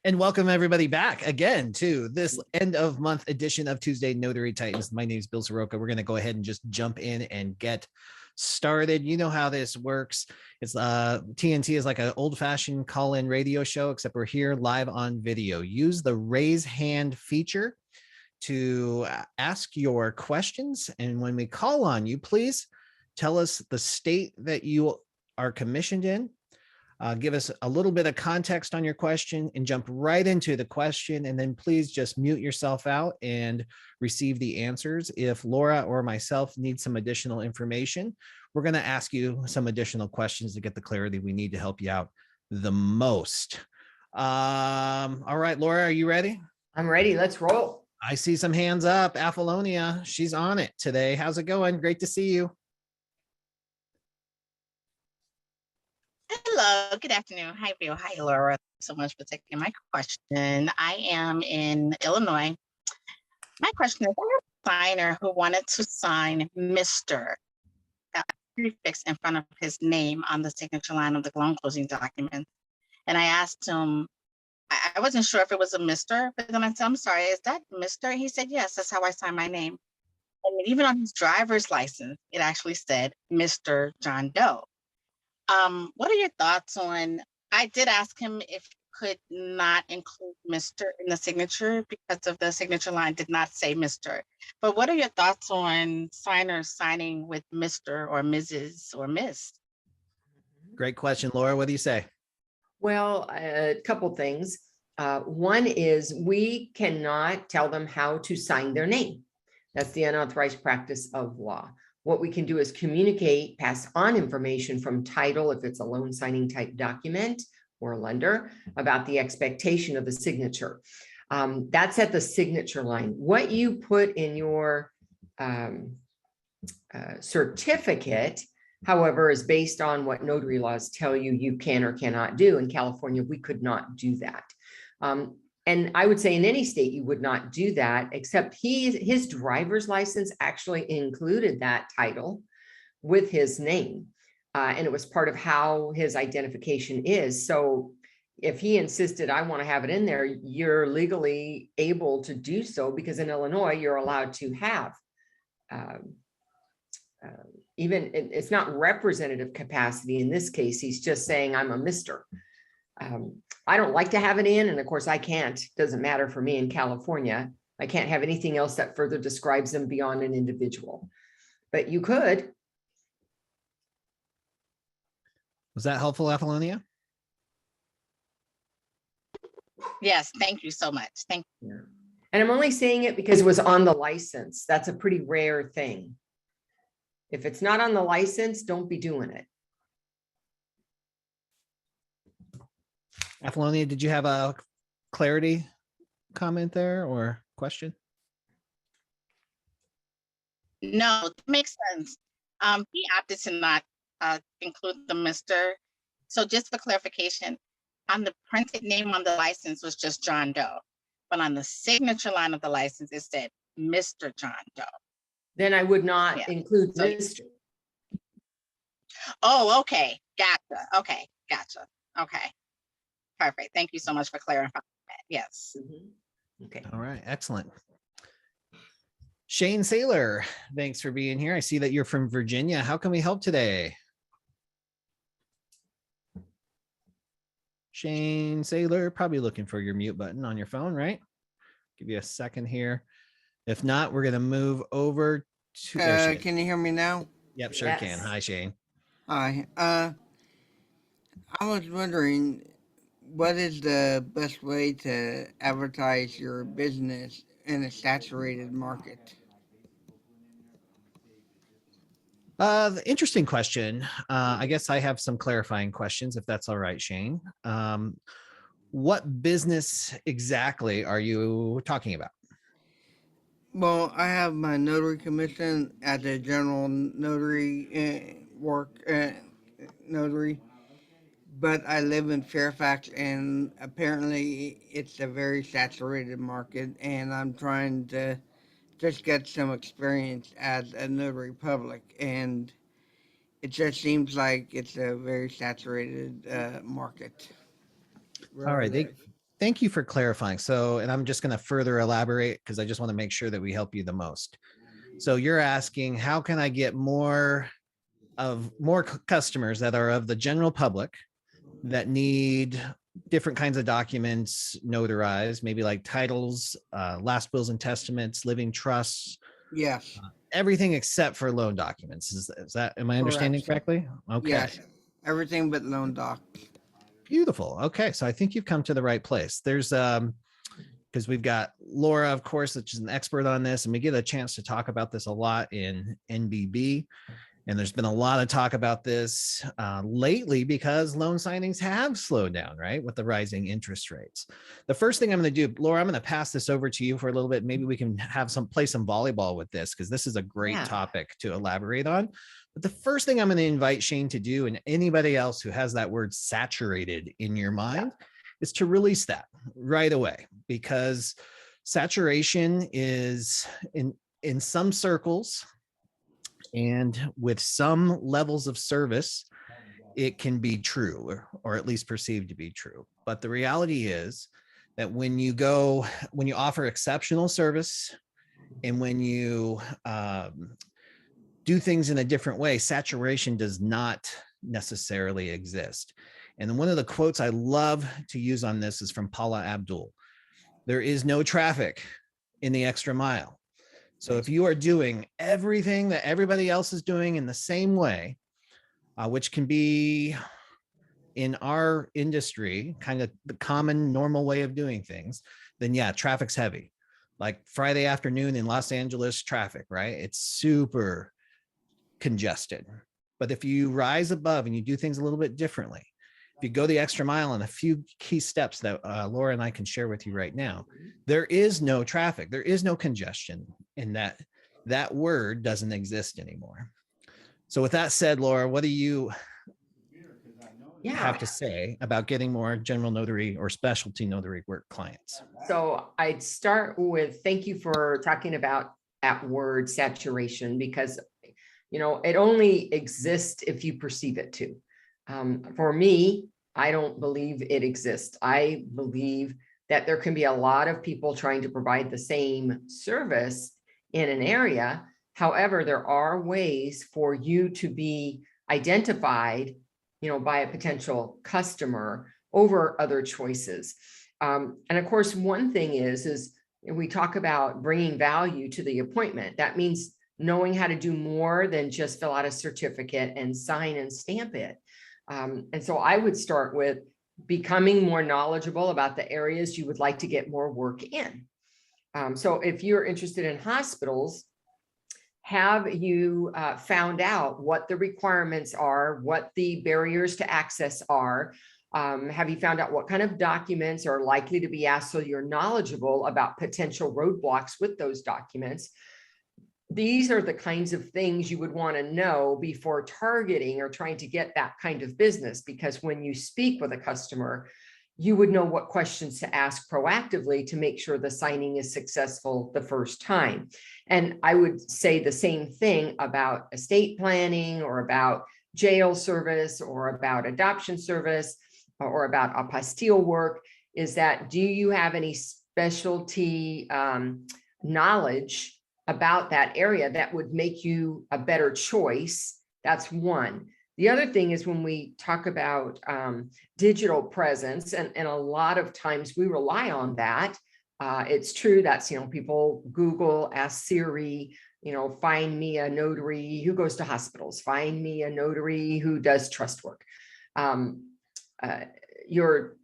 And welcome everybody back again to this end of month edition of Tuesday Notary Titans. My name is Bill Soroka. We're going to go ahead and just jump in and get started. You know how this works. It's TNT is like an old-fashioned call-in radio show, except we're here live on video. Use the raise hand feature to ask your questions. And when we call on you, please tell us the state that you are commissioned in. Give us a little bit of context on your question and jump right into the question. And then please just mute yourself out and receive the answers. If Laura or myself need some additional information, we're going to ask you some additional questions to get the clarity we need to help you out the most. All right, Laura, are you ready? I'm ready. Let's roll. I see some hands up. Apollonia, she's on it today. How's it going? Great to see you. Hello, good afternoon. Hi, Bill. Hi, Laura. Thanks so much for taking my question. I am in Illinois. My question is, I have a signer who wanted to sign Mr. that prefix in front of his name on the signature line of the loan closing document. And I asked him, I wasn't sure if it was a Mr., but then I said, I'm sorry, is that Mr.? He said, yes, that's how I sign my name. And even on his driver's license, it actually said Mr. John Doe. What are your thoughts on, I did ask him if he could not include Mr. in the signature because of the signature line did not say Mr. But what are your thoughts on signers signing with Mr. or Mrs. or Miss? Great question, Laura. What do you say? Well, a couple things. One is we cannot tell them how to sign their name. That's the unauthorized practice of law. What we can do is communicate, pass on information from title, if it's a loan signing type document or a lender, about the expectation of the signature. That's at the signature line. What you put in your certificate, however, is based on what notary laws tell you you can or cannot do. In California, we could not do that. And I would say in any state, you would not do that, except his driver's license actually included that title with his name. And it was part of how his identification is. So if he insisted, I want to have it in there, you're legally able to do so, because in Illinois, you're allowed to have even, it's not representative capacity. In this case, he's just saying, I'm a Mr. I don't like to have it in, and of course I can't. Doesn't matter for me in California. I can't have anything else that further describes them beyond an individual. But you could. Was that helpful, Apollonia? Yes, thank you so much. Thank you. Yeah. And I'm only saying it because it was on the license. That's a pretty rare thing. If it's not on the license, don't be doing it. Apollonia, did you have a clarity comment there or question? No, it makes sense. He opted to not include the Mr. So just for clarification, on the printed name on the license was just John Doe, but on the signature line of the license, it said Mr. John Doe. Then I would not include Mr. Oh, okay. Gotcha. Okay. Gotcha. Okay. Perfect. Thank you so much for clarifying that. Yes. Mm-hmm. Okay. All right. Excellent. Shane Saylor, thanks for being here. I see that you're from Virginia. How can we help today? Shane Saylor, probably looking for your mute button on your phone, right? Give you a second here. If not, we're going to move over to. Can you hear me now? Yep, sure can. Hi, Shane. Hi. I was wondering, what is the best way to advertise your business in a saturated market? Interesting question. I guess I have some clarifying questions, if that's all right, Shane. What business exactly are you talking about? Well, I have my notary commission as a general notary notary, but I live in Fairfax, and apparently it's a very saturated market, and I'm trying to just get some experience as a notary public, and it just seems like it's a very saturated market. All right. thank you for clarifying. So, and I'm just going to further elaborate because I just want to make sure that we help you the most. So you're asking, how can I get more customers that are of the general public that need different kinds of documents notarized, maybe like titles, last wills and testaments, living trusts, Yes, everything except for loan documents. Is that, am I understanding correct. correctly? Okay. Yes, everything but loan docs. Beautiful. Okay. So I think you've come to the right place. There's because we've got Laura, of course, which is an expert on this, and we get a chance to talk about this a lot in NBB. And there's been a lot of talk about this lately because loan signings have slowed down, right, with the rising interest rates. The first thing I'm going to do, Laura, I'm going to pass this over to you for a little bit. Maybe we can have play some volleyball with this because this is a great Yeah. topic to elaborate on. But the first thing I'm going to invite Shane to do, and anybody else who has that word saturated in your mind, is to release that right away, because saturation is in some circles and with some levels of service, it can be true, or at least perceived to be true. But the reality is that when you offer exceptional service and when you do things in a different way, saturation does not necessarily exist. And then one of the quotes I love to use on this is from Paula Abdul. There is no traffic in the extra mile. So if you are doing everything that everybody else is doing in the same way, which can be in our industry, kind of the common normal way of doing things, then yeah, traffic's heavy. Like Friday afternoon in Los Angeles traffic, right? It's super congested. But if you rise above and you do things a little bit differently, if you go the extra mile on a few key steps that Laura and I can share with you right now, there is no traffic, there is no congestion, and that word doesn't exist anymore. So with that said, Laura, what do you have to say about getting more general notary or specialty notary work clients? So I'd start with, thank you for talking about that word saturation, because it only exists if you perceive it to. For me, I don't believe it exists. I believe that there can be a lot of people trying to provide the same service in an area. However, there are ways for you to be identified, by a potential customer over other choices. And of course, one thing is we talk about bringing value to the appointment. That means knowing how to do more than just fill out a certificate and sign and stamp it. And so I would start with becoming more knowledgeable about the areas you would like to get more work in. So if you're interested in hospitals, have you found out what the requirements are, what the barriers to access are? Have you found out what kind of documents are likely to be asked so you're knowledgeable about potential roadblocks with those documents? These are the kinds of things you would want to know before targeting or trying to get that kind of business, because when you speak with a customer, you would know what questions to ask proactively to make sure the signing is successful the first time. And I would say the same thing about estate planning or about jail service or about adoption service or about apostille work, is that, do you have any specialty knowledge about that area that would make you a better choice? That's one. The other thing is when we talk about digital presence, and a lot of times we rely on that. It's true that's, people Google, ask Siri, find me a notary who goes to hospitals, find me a notary who does trust work. Your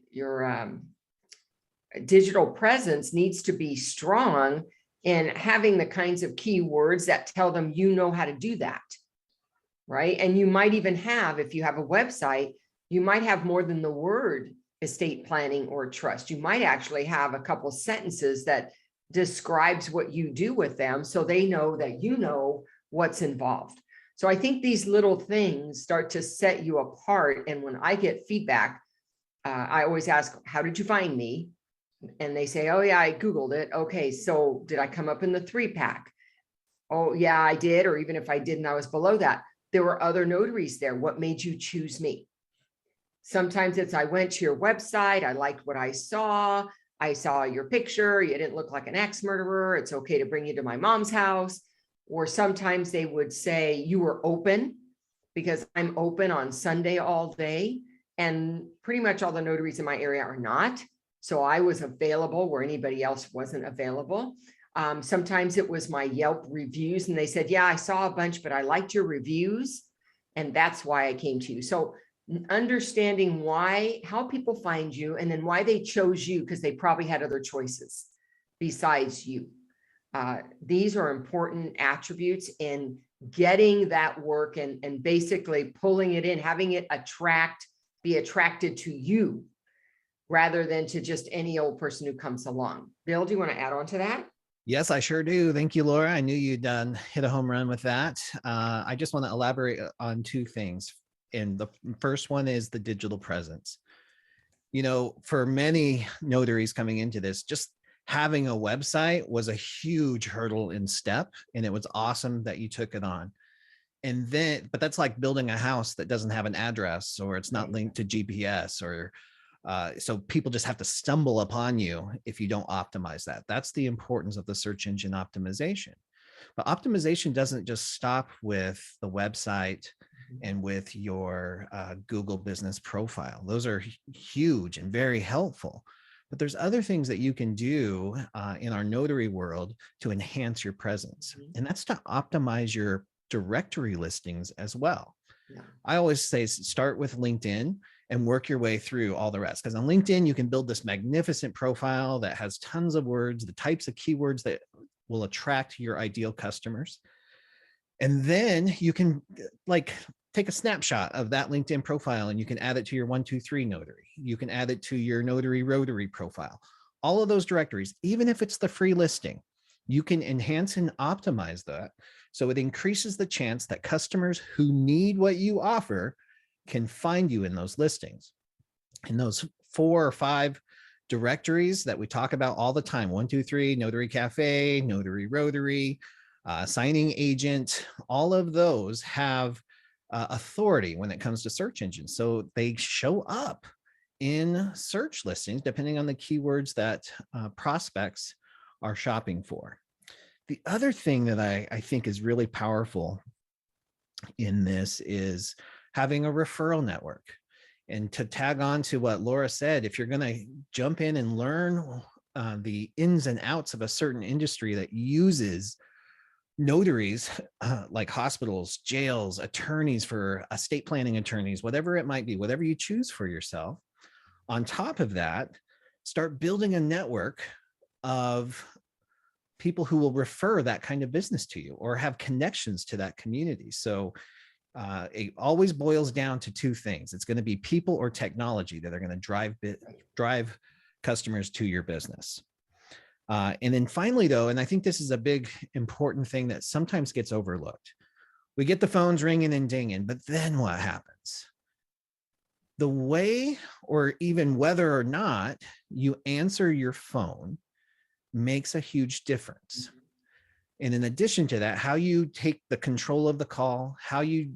digital presence needs to be strong in having the kinds of keywords that tell them how to do that. Right. And you might even have, if you have a website, you might have more than the word estate planning or trust. You might actually have a couple sentences that describes what you do with them, so they know that you know what's involved. So I think these little things start to set you apart. And when I get feedback, I always ask, how did you find me? And they say, oh yeah, I Googled it. Okay, so did I come up in the 3-pack? Oh yeah, I did. Or even if I didn't, I was below that. There were other notaries there. What made you choose me? Sometimes it's, I went to your website, I liked what I saw your picture, you didn't look like an axe murderer, it's okay to bring you to my mom's house. Or sometimes they would say, you were open, because I'm open on Sunday all day, and pretty much all the notaries in my area are not. So I was available where anybody else wasn't available. Sometimes it was my Yelp reviews, and they said, yeah, I saw a bunch, but I liked your reviews, and that's why I came to you. So understanding how people find you, and then why they chose you, because they probably had other choices besides you. These are important attributes in getting that work and basically pulling it in, having it be attracted to you rather than to just any old person who comes along. Bill, do you want to add on to that? Yes, I sure do. Thank you, Laura. I knew you'd hit a home run with that. I just want to elaborate on two things. And the first one is the digital presence. You know, for many notaries coming into this, just having a website was a huge hurdle in step, and it was awesome that you took it on. And then, but that's like building a house that doesn't have an address, or it's not linked to GPS, or so people just have to stumble upon you if you don't optimize that. That's the importance of the search engine optimization. But optimization doesn't just stop with the website and with your Google business profile. Those are huge and very helpful. But there's other things that you can do in our notary world to enhance your presence. And that's to optimize your directory listings as well. Yeah. I always say start with LinkedIn and work your way through all the rest. Because on LinkedIn, you can build this magnificent profile that has tons of words, the types of keywords that will attract your ideal customers. And then you can take a snapshot of that LinkedIn profile, and you can add it to your 123 notary. You can add it to your notary rotary profile. All of those directories, even if it's the free listing, you can enhance and optimize that. So it increases the chance that customers who need what you offer can find you in those listings. And those 4 or 5 directories that we talk about all the time, 123, Notary Cafe, Notary Rotary, signing agent, all of those have authority when it comes to search engines. So they show up in search listings depending on the keywords that prospects are shopping for. The other thing that I think is really powerful in this is having a referral network. And to tag on to what Laura said, if you're going to jump in and learn the ins and outs of a certain industry that uses notaries, like hospitals, jails, attorneys for estate planning attorneys, whatever it might be, whatever you choose for yourself, on top of that, start building a network of people who will refer that kind of business to you or have connections to that community. So it always boils down to 2 things. It's going to be people or technology that are going to drive customers to your business. And then finally, though, and I think this is a big important thing that sometimes gets overlooked. We get the phones ringing and dinging, but then what happens? The way, or even whether or not you answer your phone, makes a huge difference. And in addition to that, how you take the control of the call, how you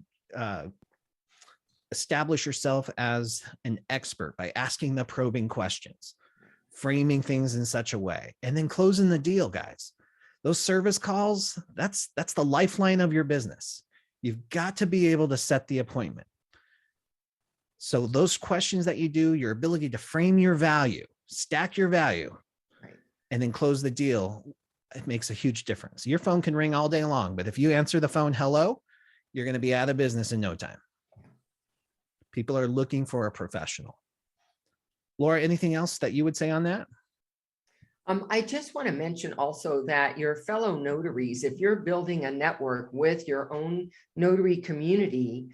establish yourself as an expert by asking the probing questions, framing things in such a way, and then closing the deal, guys. Those service calls, that's the lifeline of your business. You've got to be able to set the appointment. So those questions that you do, your ability to frame your value, stack your value, Right, and then close the deal, it makes a huge difference. Your phone can ring all day long, but if you answer the phone, hello, you're going to be out of business in no time. People are looking for a professional. Laura, anything else that you would say on that? I just want to mention also that your fellow notaries, if you're building a network with your own notary community,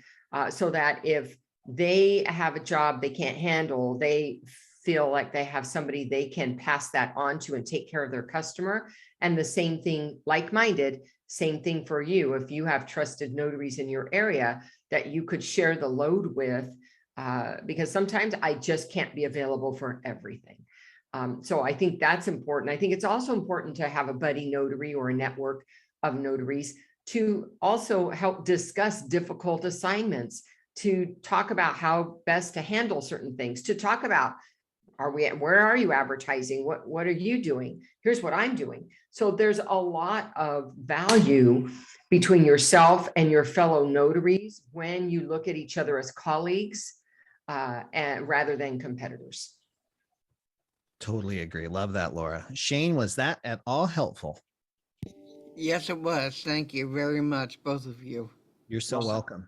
so that if they have a job they can't handle, they feel like they have somebody they can pass that on to and take care of their customer. And the same thing, like-minded, same thing for you. If you have trusted notaries in your area that you could share the load with, because sometimes I just can't be available for everything. So I think that's important. I think it's also important to have a buddy notary or a network of notaries to also help discuss difficult assignments, to talk about how best to handle certain things, to talk about, where are you advertising? What are you doing? Here's what I'm doing. So there's a lot of value between yourself and your fellow notaries when you look at each other as colleagues, and rather than competitors. Totally agree. Love that, Laura. Shane, was that at all helpful? Yes, it was. Thank you very much, both of you. You're so welcome.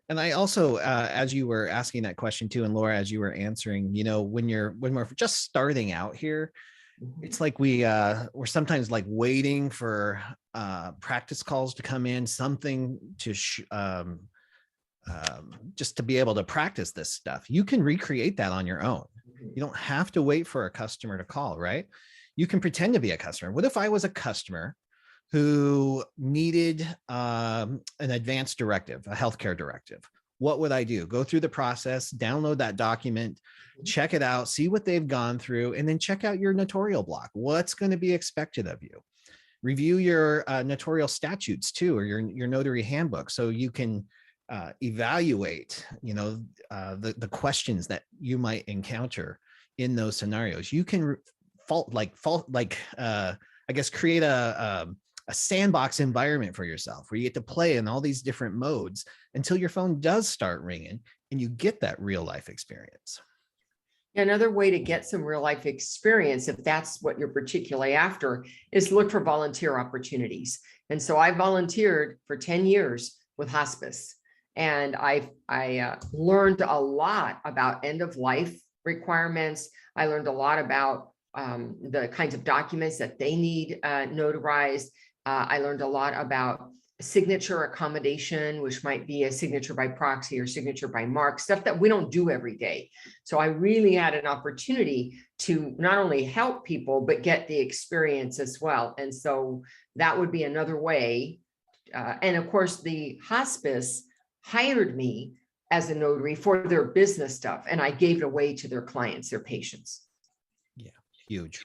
And I also, as you were asking that question too, and Laura, as you were answering, you know, when we're just starting out here, it's like we're sometimes like waiting for practice calls to come in, something to just to be able to practice this stuff. You can recreate that on your own. You don't have to wait for a customer to call, right? You can pretend to be a customer. What if I was a customer who needed an advanced directive, a healthcare directive? What would I do? Go through the process, download that document, check it out, see what they've gone through, and then check out your notarial block. What's going to be expected of you? Review your notarial statutes too, or your notary handbook, so you can evaluate, you know, the questions that you might encounter in those scenarios. You can I guess create a sandbox environment for yourself where you get to play in all these different modes until your phone does start ringing and you get that real life experience. Another way to get some real life experience, if that's what you're particularly after, is look for volunteer opportunities. And so I volunteered for 10 years with hospice, and I learned a lot about end of life requirements. I learned a lot about the kinds of documents that they need notarized. I learned a lot about signature accommodation, which might be a signature by proxy or signature by mark, stuff that we don't do every day. So I really had an opportunity to not only help people, but get the experience as well. And so that would be another way. And of course, the hospice hired me as a notary for their business stuff, and I gave it away to their clients, their patients. Yeah, huge.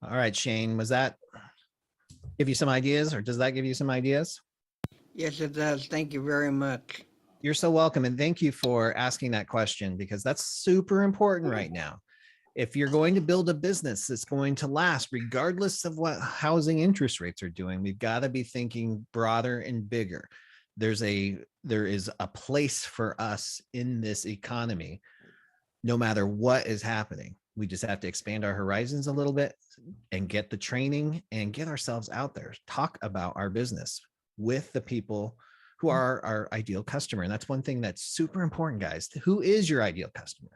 All right, Shane, was that give you some ideas, or does that give you some ideas? Yes, it does. Thank you very much. You're so welcome. And thank you for asking that question, because that's super important right now. If you're going to build a business that's going to last, regardless of what housing interest rates are doing, we've got to be thinking broader and bigger. There is a place for us in this economy, no matter what is happening. We just have to expand our horizons a little bit and get the training and get ourselves out there, talk about our business with the people who are our ideal customer. And that's one thing that's super important, guys. Who is your ideal customer?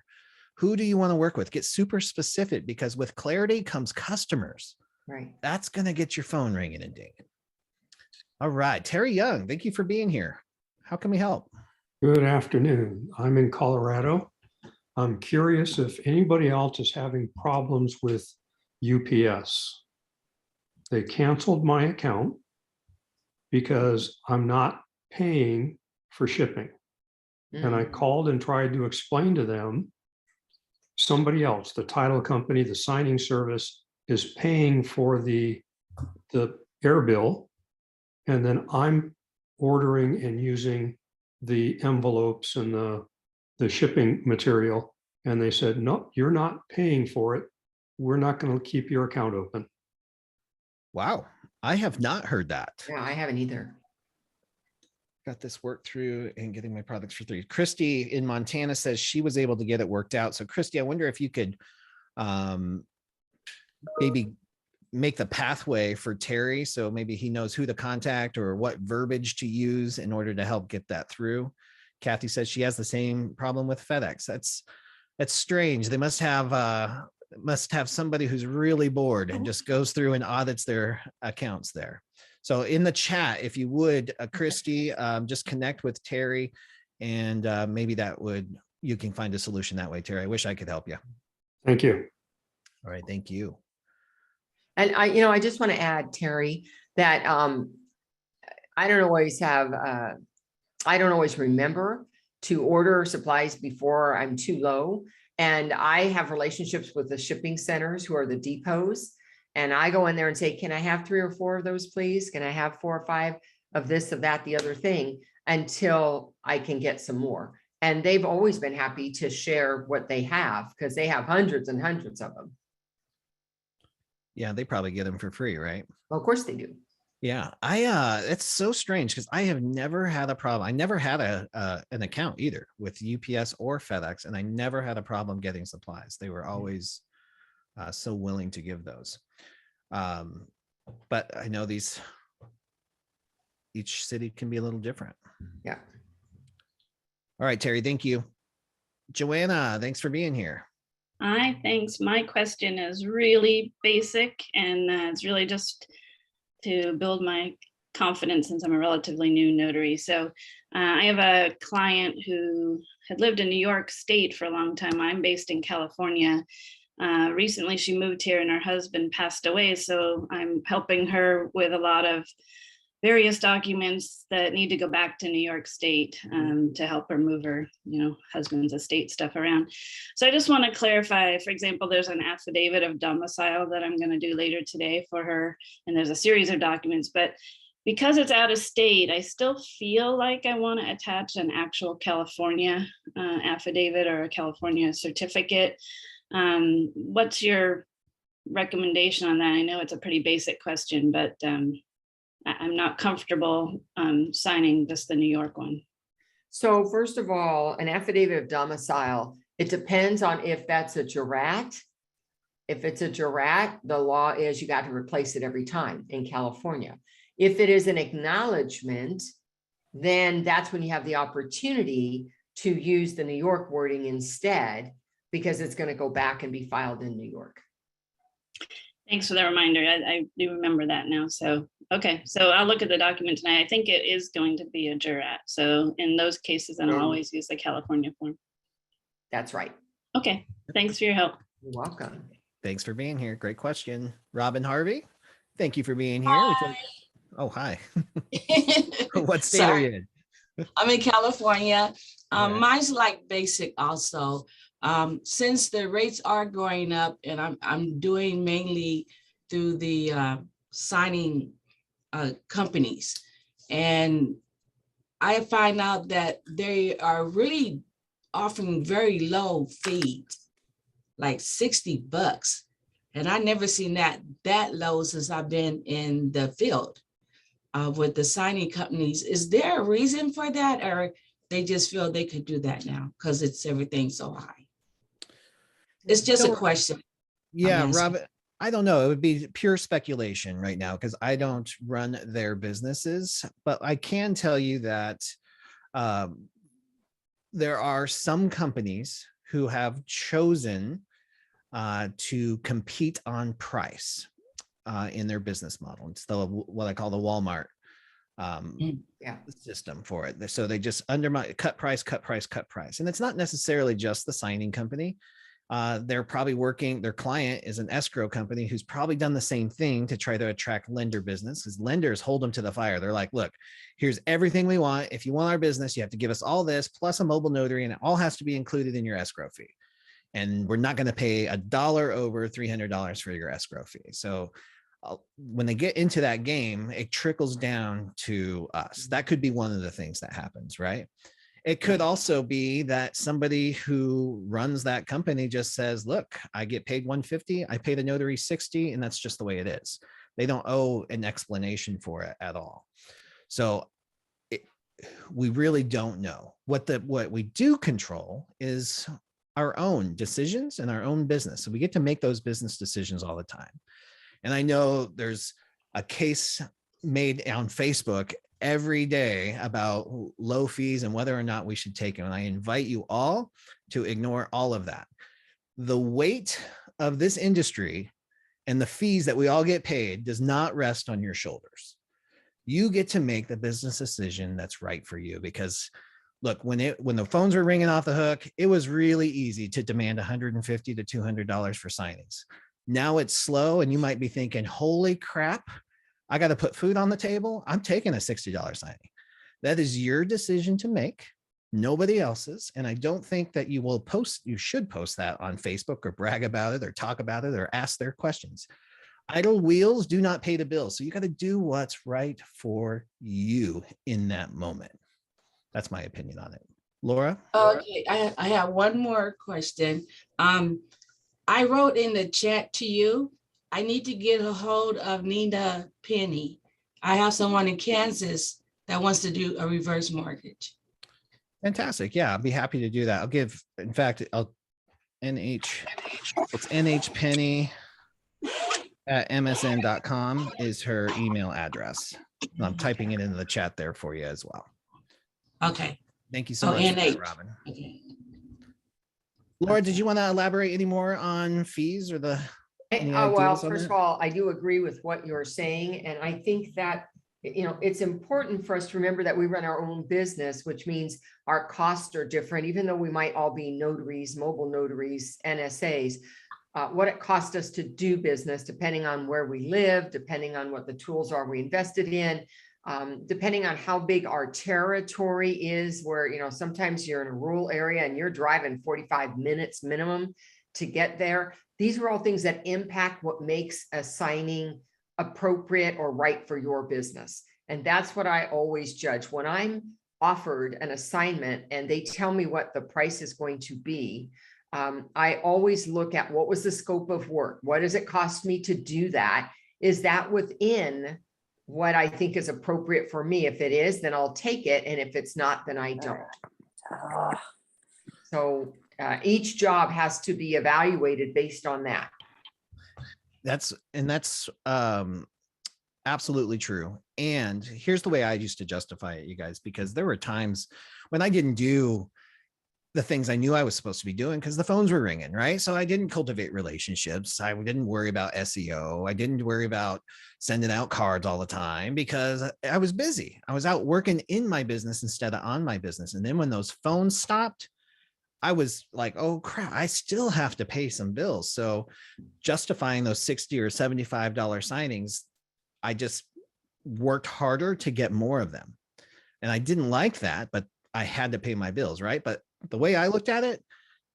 Who do you want to work with? Get super specific, because with clarity comes customers. Right. That's going to get your phone ringing and dinging. All right. Terry Young, thank you for being here. How can we help? Good afternoon. I'm in Colorado. I'm curious if anybody else is having problems with UPS. They canceled my account because I'm not paying for shipping. And I called and tried to explain to them, somebody else, the title company, the signing service, is paying for the air bill. And then I'm ordering and using the envelopes and the shipping material. And they said, no, you're not paying for it. We're not going to keep your account open. Wow. I have not heard that. Yeah, I haven't either. Got this worked through and getting my products for free. Christy in Montana says she was able to get it worked out. So Christy, I wonder if you could maybe make the pathway for Terry, so maybe he knows who to contact or what verbiage to use in order to help get that through. Kathy says she has the same problem with FedEx. That's strange. They must have somebody who's really bored and just goes through and audits their accounts there. So in the chat, if you would, Christy, just connect with Terry, and maybe you can find a solution that way, Terry. I wish I could help you. Thank you. All right, thank you. And I just want to add, Terry, that I don't always remember to order supplies before I'm too low. And I have relationships with the shipping centers, who are the depots. And I go in there and say, can I have 3 or 4 of those, please? Can I have 4 or 5 of this, of that, the other thing? until I can get some more. And they've always been happy to share what they have because they have hundreds and hundreds of them. Yeah, they probably get them for free, right? Well, of course they do. Yeah, it's so strange because I have never had a problem. I never had an account either with UPS or FedEx, and I never had a problem getting supplies. They were always so willing to give those. But I know each city can be a little different. Yeah. All right, Terry, thank you. Joanna, thanks for being here. Hi, thanks. My question is really basic, and it's really just to build my confidence since I'm a relatively new notary. So I have a client who had lived in New York State for a long time. I'm based in California. Recently, she moved here and her husband passed away. So I'm helping her with a lot of various documents that need to go back to New York State to help her move her, husband's estate stuff around. So I just want to clarify, for example, there's an affidavit of domicile that I'm going to do later today for her. And there's a series of documents, but because it's out of state, I still feel like I want to attach an actual California affidavit or a California certificate. What's your recommendation on that? I know it's a pretty basic question, but I'm not comfortable signing just the New York one. So first of all, an affidavit of domicile, it depends on if that's a jurat. If it's a jurat, the law is you got to replace it every time in California. If it is an acknowledgement, then that's when you have the opportunity to use the New York wording instead, because it's going to go back and be filed in New York. Thanks for the reminder. I do remember that now. So, okay. So I'll look at the document tonight. I think it is going to be a jurat. So in those cases, then I'll always use the California form. That's right. Okay. Thanks for your help. You're welcome. Thanks for being here. Great question. Robin Harvey, thank you for being here. Hi. Oh, hi. What state are you in? I'm in California. All right. Mine's like basic also. Since the rates are going up, and I'm doing mainly through the signing companies, and I find out that they are really offering very low fees, like $60, and I never seen that low since I've been in the field with the signing companies. Is there a reason for that, or they just feel they could do that now because it's everything so high? It's just a question. Yeah, Robin, I don't know. It would be pure speculation right now because I don't run their businesses, but I can tell you that there are some companies who have chosen to compete on price in their business model. It's what I call the Walmart system for it. So they just cut price. And it's not necessarily just the signing company. They're probably their client is an escrow company who's probably done the same thing to try to attract lender business, because lenders hold them to the fire. They're like, look, here's everything we want. If you want our business, you have to give us all this plus a mobile notary, and it all has to be included in your escrow fee. And we're not going to pay $1 over $300 for your escrow fee. So when they get into that game, it trickles down to us. That could be one of the things that happens, right? It could also be that somebody who runs that company just says, look, I get paid $150, I pay the notary $60, and that's just the way it is. They don't owe an explanation for it at all. So we really don't know. What we do control is our own decisions and our own business. So we get to make those business decisions all the time. And I know there's a case made on Facebook every day about low fees and whether or not we should take them. And I invite you all to ignore all of that. The weight of this industry and the fees that we all get paid does not rest on your shoulders. You get to make the business decision that's right for you, because look, when the phones were ringing off the hook, it was really easy to demand $150 to $200 for signings. Now it's slow, and you might be thinking, holy crap, I got to put food on the table. I'm taking a $60 signing. That is your decision to make, nobody else's. And I don't think that you should post that on Facebook or brag about it or talk about it or ask their questions. Idle wheels do not pay the bills. So you got to do what's right for you in that moment. That's my opinion on it. Laura? Okay, I have one more question. I wrote in the chat to you, I need to get a hold of Nina Penny. I have someone in Kansas that wants to do a reverse mortgage. Fantastic. Yeah, I'll be happy to do that. I'll give, in fact, it's nhpenny at msn.com is her email address. And I'm typing it into the chat there for you as well. Okay. Thank you so Oh, much, for that, NH. Robin. Okay. Laura, did you want to elaborate any more on fees or any Well, ideas on first of that? all, I do agree with what you're saying. And I think that, it's important for us to remember that we run our own business, which means our costs are different, even though we might all be notaries, mobile notaries, NSAs. What it costs us to do business, depending on where we live, depending on what the tools are we invested in, depending on how big our territory is, where, sometimes you're in a rural area and you're driving 45 minutes minimum to get there. These are all things that impact what makes a signing appropriate or right for your business. And that's what I always judge. When I'm offered an assignment and they tell me what the price is going to be, I always look at what was the scope of work? What does it cost me to do that? Is that within what I think is appropriate for me? If it is, then I'll take it. And if it's not, then I don't. So each job has to be evaluated based on that. That's absolutely true. And here's the way I used to justify it, you guys, because there were times when I didn't do the things I knew I was supposed to be doing because the phones were ringing, right? So I didn't cultivate relationships. I didn't worry about SEO. I didn't worry about sending out cards all the time because I was busy. I was out working in my business instead of on my business. And then when those phones stopped, I was like, oh crap, I still have to pay some bills. So justifying those $60 or $75 signings, I just worked harder to get more of them. And I didn't like that, but I had to pay my bills, right? But the way I looked at it,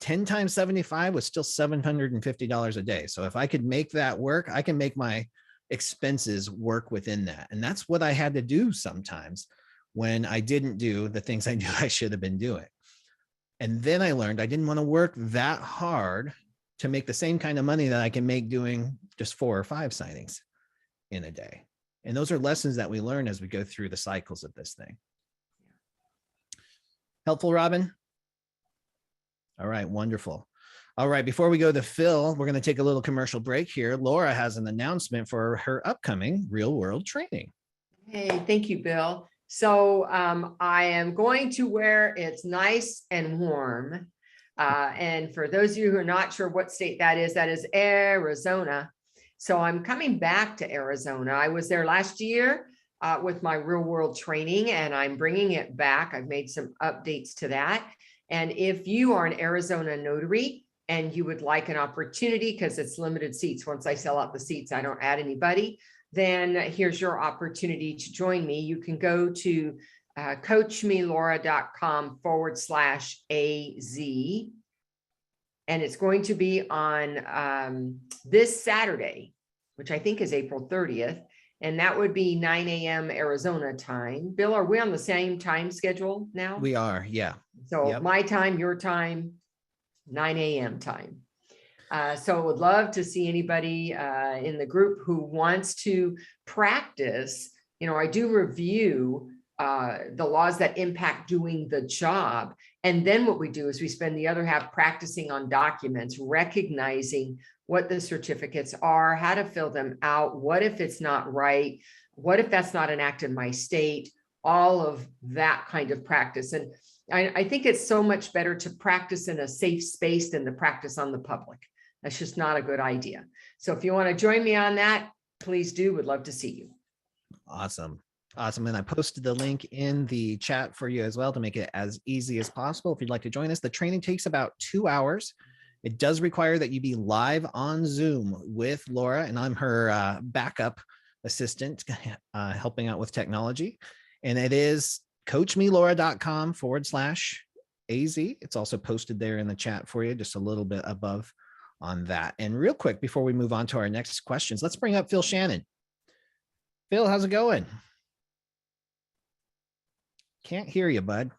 10 times 75 was still $750 a day. So if I could make that work, I can make my expenses work within that. And that's what I had to do sometimes when I didn't do the things I knew I should have been doing. And then I learned I didn't want to work that hard to make the same kind of money that I can make doing just 4 or 5 signings in a day. And those are lessons that we learn as we go through the cycles of this thing. Helpful, Robin? All right, wonderful. All right, before we go to Phil, we're going to take a little commercial break here. Laura has an announcement for her upcoming real world training. Hey, thank you, Bill. So I am going to where it's nice and warm. And for those of you who are not sure what state that is Arizona. So I'm coming back to Arizona. I was there last year with my real world training, and I'm bringing it back. I've made some updates to that. And if you are an Arizona notary and you would like an opportunity, because it's limited seats, once I sell out the seats, I don't add anybody, then here's your opportunity to join me. You can go to coachmelora.com/AZ. And it's going to be on this Saturday, which I think is April 30th. And that would be 9 a.m. Arizona time. Bill, are we on the same time schedule now? We are, yeah. So Yep. My time, your time, 9 a.m. time. So would love to see anybody in the group who wants to practice. I do review the laws that impact doing the job. And then what we do is we spend the other half practicing on documents, recognizing what the certificates are, how to fill them out. What if it's not right? What if that's not an act in my state? All of that kind of practice. And I think it's so much better to practice in a safe space than to practice on the public. That's just not a good idea. So if you want to join me on that, please do. Would love to see you. Awesome. Awesome. And I posted the link in the chat for you as well to make it as easy as possible. If you'd like to join us, the training takes about 2 hours. It does require that you be live on Zoom with Laura, and I'm her backup assistant helping out with technology. And it is coachmelora.com/AZ. It's also posted there in the chat for you, just a little bit above on that. And real quick, before we move on to our next questions, let's bring up Phil Shannon. Phil, how's it going? Can't hear you, bud.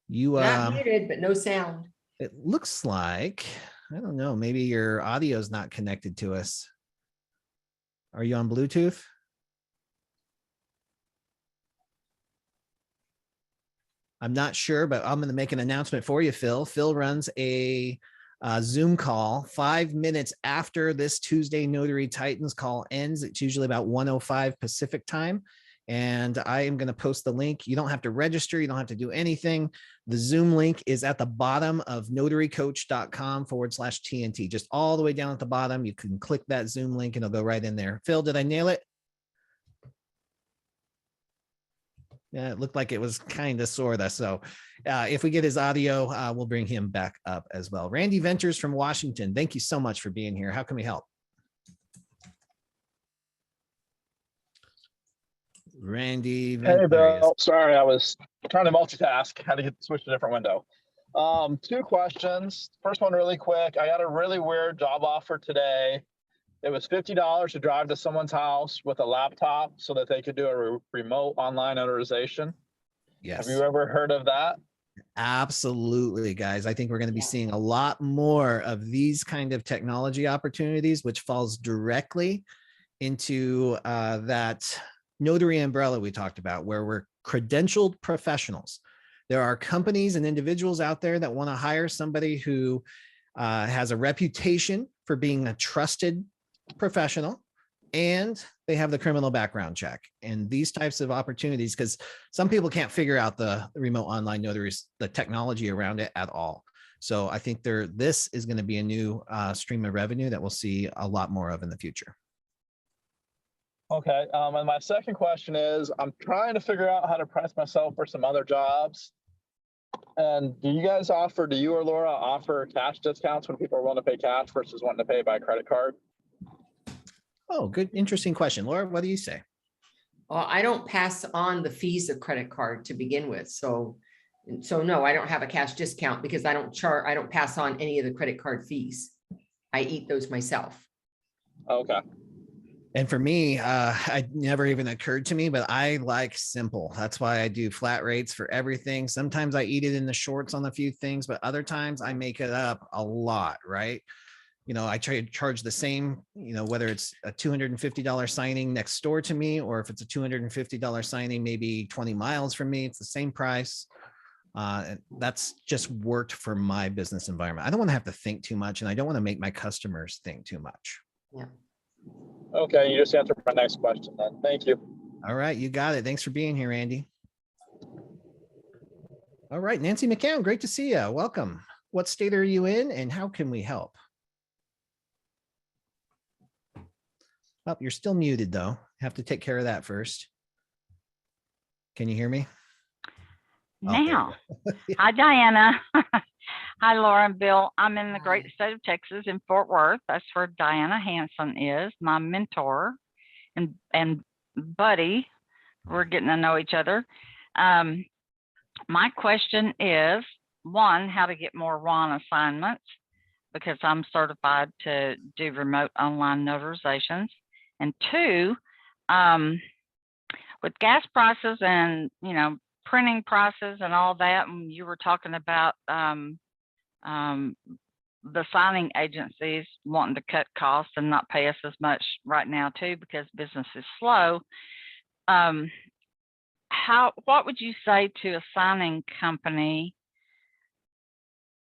You, Not muted, but no sound. it looks like, I don't know, maybe your audio is not connected to us. Are you on Bluetooth? I'm not sure, but I'm going to make an announcement for you, Phil. Phil runs a Zoom call 5 minutes after this Tuesday Notary Titans call ends. It's usually about 1:05 Pacific time. And I am going to post the link. You don't have to register. You don't have to do anything. The Zoom link is at the bottom of notarycoach.com/TNT, just all the way down at the bottom. You can click that Zoom link and it'll go right in there. Phil, did I nail it? Yeah, it looked like it was kind of sort of. So if we get his audio, we'll bring him back up as well. Randy Ventures from Washington. Thank you so much for being here. How can we help? Randy. Hey, Bill. Sorry, I was trying to multitask. Had to switch to a different window. 2 questions. First one really quick. I got a really weird job offer today. It was $50 to drive to someone's house with a laptop so that they could do a remote online notarization. Yes. Have you ever heard of that? Absolutely, guys. I think we're going to be seeing a lot more of these kind of technology opportunities, which falls directly into that notary umbrella we talked about, where we're credentialed professionals. There are companies and individuals out there that want to hire somebody who has a reputation for being a trusted professional, and they have the criminal background check. And these types of opportunities, because some people can't figure out the remote online notaries, the technology around it at all. So I think this is going to be a new stream of revenue that we'll see a lot more of in the future. Okay. And my second question is, I'm trying to figure out how to price myself for some other jobs. And do you or Laura offer cash discounts when people are willing to pay cash versus wanting to pay by credit card? Oh, good. Interesting question. Laura, what do you say? Well, I don't pass on the fees of credit card to begin with. So no, I don't have a cash discount because I don't pass on any of the credit card fees. I eat those myself. Okay. And for me, it never even occurred to me, but I like simple. That's why I do flat rates for everything. Sometimes I eat it in the shorts on a few things, but other times I make it up a lot, right? You know, I try to charge the same, you know, whether it's a $250 signing next door to me, or if it's a $250 signing, maybe 20 miles from me, it's the same price. And that's just worked for my business environment. I don't want to have to think too much, and I don't want to make my customers think too much. Yeah. Okay, you just answered my next question then. Thank you. All right, you got it. Thanks for being here, Andy. All right, Nancy McCown, great to see you. Welcome. What state are you in, and how can we help? Oh, you're still muted though. Have to take care of that first. Can you hear me? Now, Yeah. hi, Diana. Hi, Laura and Bill. I'm in the great state of Texas in Fort Worth. That's where Diana Hanson is, my mentor and buddy. We're getting to know each other. My question is, one, how to get more RON assignments, because I'm certified to do remote online notarizations. And 2, with gas prices and, you know, printing prices and all that, and you were talking about the signing agencies wanting to cut costs and not pay us as much right now too, because business is slow. What would you say to a signing company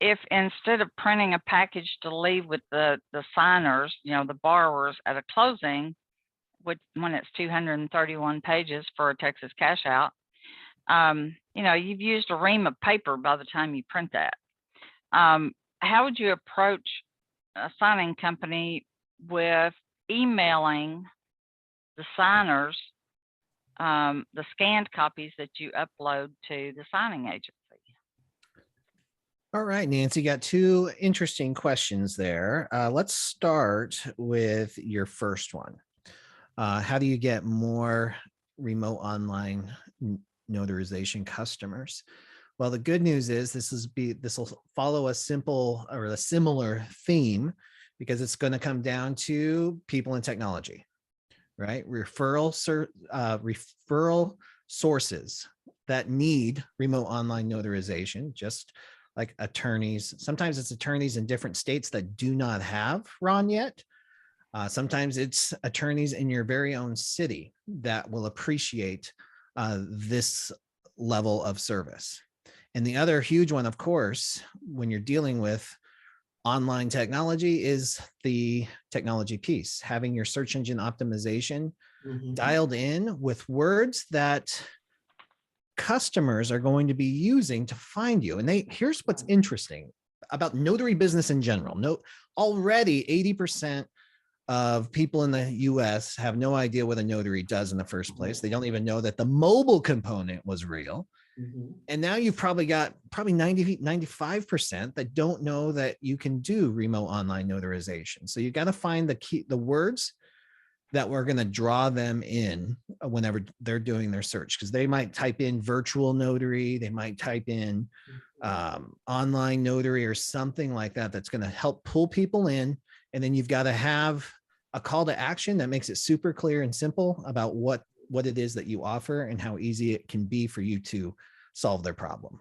if instead of printing a package to leave with the signers, you know, the borrowers at a closing, when it's 231 pages for a Texas cash out, you know, you've used a ream of paper by the time you print that. How would you approach a signing company with emailing the signers the scanned copies that you upload to the signing agency? All right, Nancy, got 2 interesting questions there. Let's start with your first one. How do you get more remote online notarization customers? Well, the good news is this will follow a simple or a similar theme, because it's going to come down to people and technology, right? Referral sources that need remote online notarization, just like attorneys. Sometimes it's attorneys in different states that do not have Ron yet. Sometimes it's attorneys in your very own city that will appreciate this level of service. And the other huge one, of course, when you're dealing with online technology, is the technology piece, having your search engine optimization dialed in with words that customers are going to be using to find you. And here's what's interesting about notary business in general. Already 80% of people in the US have no idea what a notary does in the first place. They don't even know that the mobile component was real. And now you've probably got 95% that don't know that you can do remote online notarization. So you got to find the words that we're going to draw them in whenever they're doing their search, because they might type in virtual notary, they might type in online notary or something like that, that's going to help pull people in. And then you've got to have a call to action that makes it super clear and simple about what it is that you offer and how easy it can be for you to solve their problem.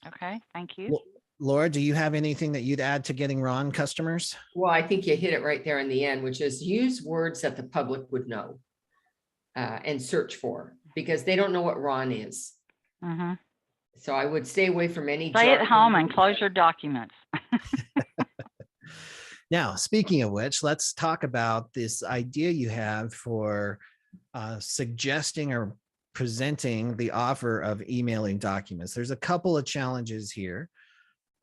Okay, thank you. Well, Laura, do you have anything that you'd add to getting Ron customers? Well, I think you hit it right there in the end, which is use words that the public would know and search for, because they don't know what Ron is. So I would stay away from any. Stay at home and close your documents. Now, speaking of which, let's talk about this idea you have for suggesting or presenting the offer of emailing documents. There's a couple of challenges here.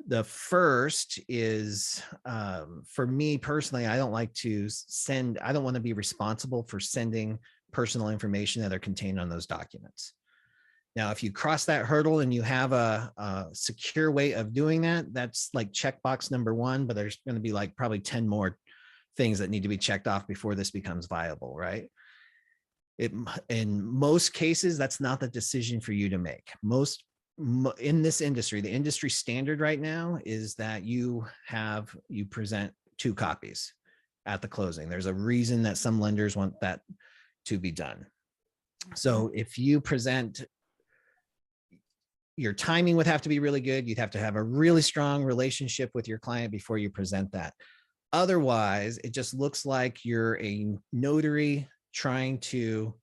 The first is, for me personally, I don't want to be responsible for sending personal information that are contained on those documents. Now, if you cross that hurdle and you have a secure way of doing that, that's like checkbox number 1, but there's going to be like probably 10 more things that need to be checked off before this becomes viable, right? In most cases, that's not the decision for you to make. In this industry, the industry standard right now is that you present 2 copies at the closing. There's a reason that some lenders want that to be done. So if you present, your timing would have to be really good. You'd have to have a really strong relationship with your client before you present that. Otherwise, it just looks like you're a notary trying to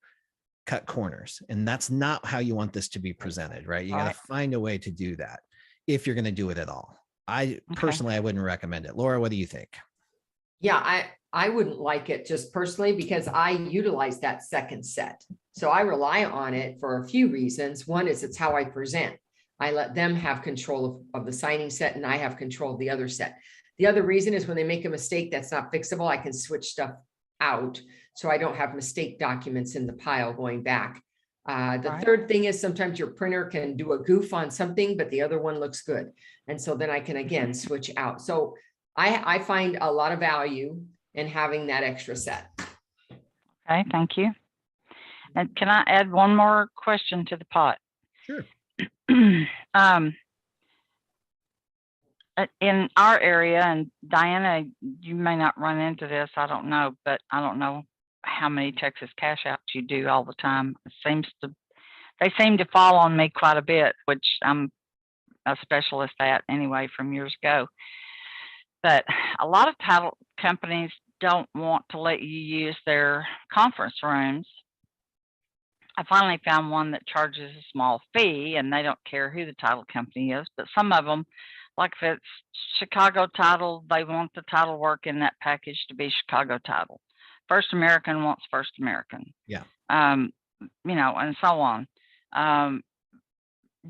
cut corners. And that's not how you want this to be presented, right? You got to find a way to do that if you're going to do it at all. Personally, I wouldn't recommend it. Laura, what do you think? Yeah, I wouldn't like it just personally, because I utilize that second set. So I rely on it for a few reasons. One is it's how I present. I let them have control of the signing set, and I have control of the other set. The other reason is when they make a mistake that's not fixable, I can switch stuff out, so I don't have mistake documents in the pile going back. The third thing is sometimes your printer can do a goof on something, but the other one looks good. And so then I can again switch out. So I find a lot of value in having that extra set. Okay, thank you. And can I add one more question to the pot? Sure. In our area, and Diana, you may not run into this, I don't know, but I don't know how many Texas cash outs you do all the time. They seem to fall on me quite a bit, which I'm a specialist at anyway from years ago. But a lot of title companies don't want to let you use their conference rooms. I finally found one that charges a small fee, and they don't care who the title company is, but some of them, like if it's Chicago Title, they want the title work in that package to be Chicago Title. First American wants First American. Yeah. You know, and so on.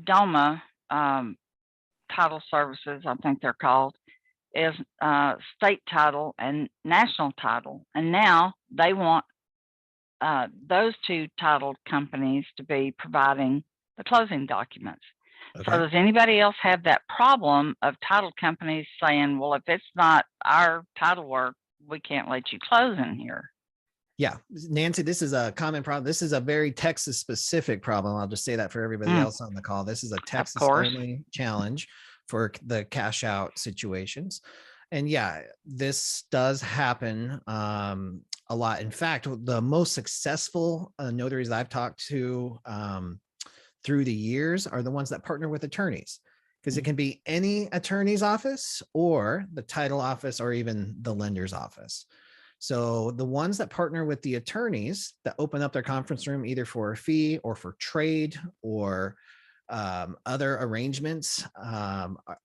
DOMA, Title Services, I think they're called, is state title and national title. And now they want those 2 title companies to be providing the closing documents. Okay. So does anybody else have that problem of title companies saying, well, if it's not our title work, we can't let you close in here? Yeah, Nancy, this is a common problem. This is a very Texas specific problem. I'll just say that for everybody else on the call. This is a Texas only challenge for the cash out situations. And yeah, this does happen a lot. In fact, the most successful notaries I've talked to through the years are the ones that partner with attorneys, because it can be any attorney's office or the title office or even the lender's office. So the ones that partner with the attorneys that open up their conference room either for a fee or for trade or other arrangements